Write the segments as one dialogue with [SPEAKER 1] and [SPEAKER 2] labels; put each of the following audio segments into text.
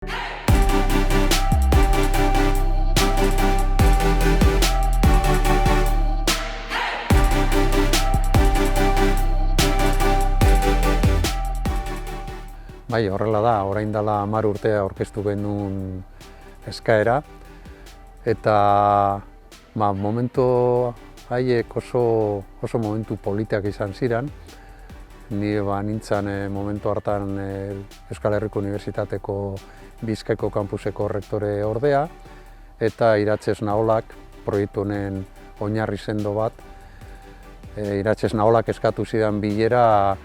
[SPEAKER 1] Bai, horrela da, orain dela 10 urte aurkeztu genuen eskaera, eta momentu haiek oso momentu politeak izan ziren. Ni nintzen momentu hartan Euskal Herriko Unibertsitateko Bizkaiko kampuseko rektore ordea, eta Iratxez Naolak proiektu honen oinarri sendo bat. Iratxez Naolak eskatu zidan bilera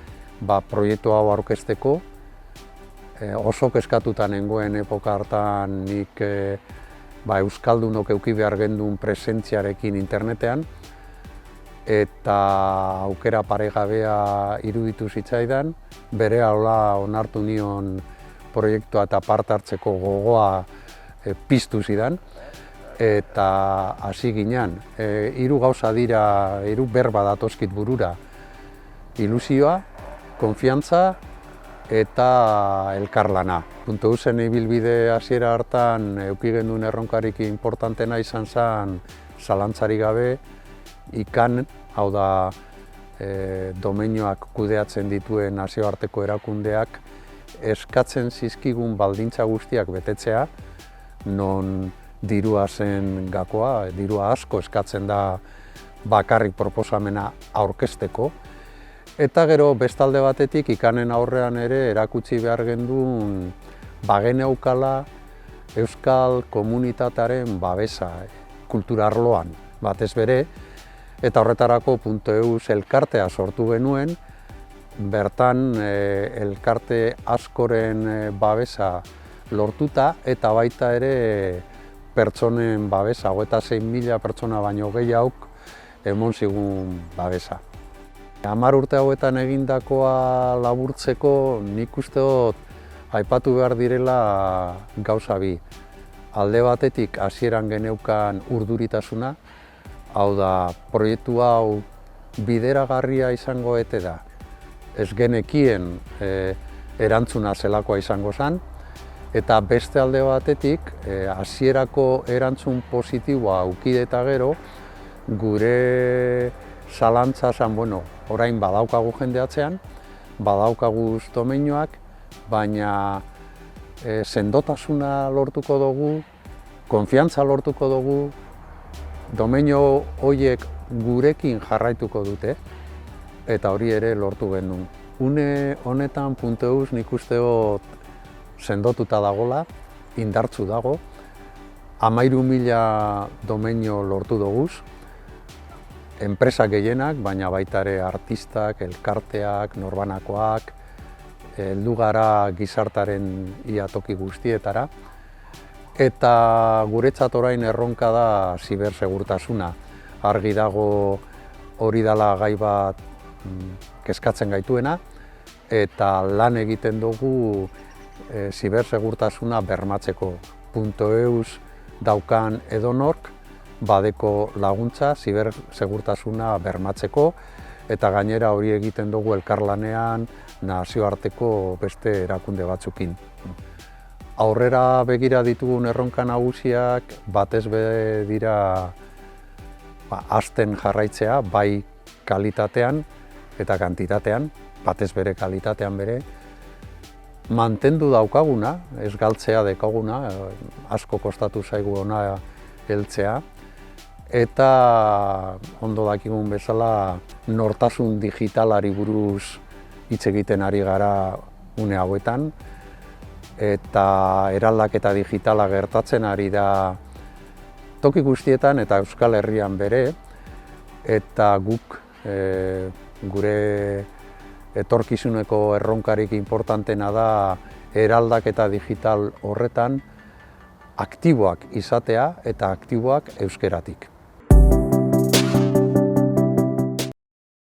[SPEAKER 1] proiektu hau aurkezteko. Oso kezkatuta nengoen epoka hartan nik euskaldunok eduki behar gendun presentziarekin interneten, eta aukera paregabea iruditu zitzaidan, berehala onartu nion proiektua eta parte hartzeko gogoa piztu zidan, eta hasi ginen. 3 gauza dira, 3 berba datozkit burura: ilusioa, konfiantza eta elkarlana. .eusen ibilbide hasiera hartan eduki genuen erronkarik importantena izan zen, zalantzarik gabe, ICANN, hau da domeinoak kudeatzen dituen nazioarteko erakundeak, eskatzen zizkigun baldintza guztiak betetzea, non dirua zen gakoa, dirua asko eskatzen da bakarrik proposamena aurkezteko. Eta gero bestalde batetik ICANN-en aurrean ere erakutsi behar gendun bageneukala euskal komunitatearen babesa kultura arloan batez bere, eta horretarako .eus elkartea sortu genuen, bertan elkarte askoren babesa lortuta eta baita ere pertsonen babesa, 26.000 pertsona baino gehiago emon zigun babesa. 10 urte hauetan egindakoa laburtzeko nik uste dut aipatu behar direla gauza bi. Alde batetik hasieran geneukan urduritasuna, hau da, proiektu hau bideragarria izango ete da. Ez genekien erantzuna zelakoa izango zen, eta beste alde batetik hasierako erantzun positiboa eduki eta gero, gure zalantza zen, orain badaukagu jendeatzean, badaukagu domeinoak, baina sendotasuna lortuko dugu, konfiantza lortuko dugu, domeino horiek gurekin jarraituko dute, eta hori ere lortu genuen. Une honetan .eus nik uste dut sendotuta dagola, indartsu dago, 13.000 domeino lortu duguz, enpresak gehienak, baina baita ere artistak, elkarteak, norbanakoak, heldu gara gizartaren ia toki guztietara. Eta guretzat orain erronka da zibersegurtasuna. Argi dago hori dela gai bat kezkatzen gaituena, eta lan egiten dugu zibersegurtasuna bermatzeko. .eus daukan edonork badeko laguntza zibersegurtasuna bermatzeko, eta gainera hori egiten dugu elkarlanean nazioarteko beste erakunde batzukin. Aurrera begira ditugun erronka nagusiak batez be dira hasten jarraitzea, bai kalitatean eta kantitatean, batez bere kalitatean bere, mantendu daukaguna, ez galtzea dekaguna, asko kostatu zaigu ona heltzea, eta ondo dakigun bezala nortasun digitalari buruz hitz egiten ari gara une hauetan, eta eraldaketa digitala gertatzen ari da toki guztietan eta Euskal Herrian bere, eta guk gure etorkizuneko erronkarik importantena da eraldaketa digital horretan aktiboak izatea eta aktiboak euskeratik.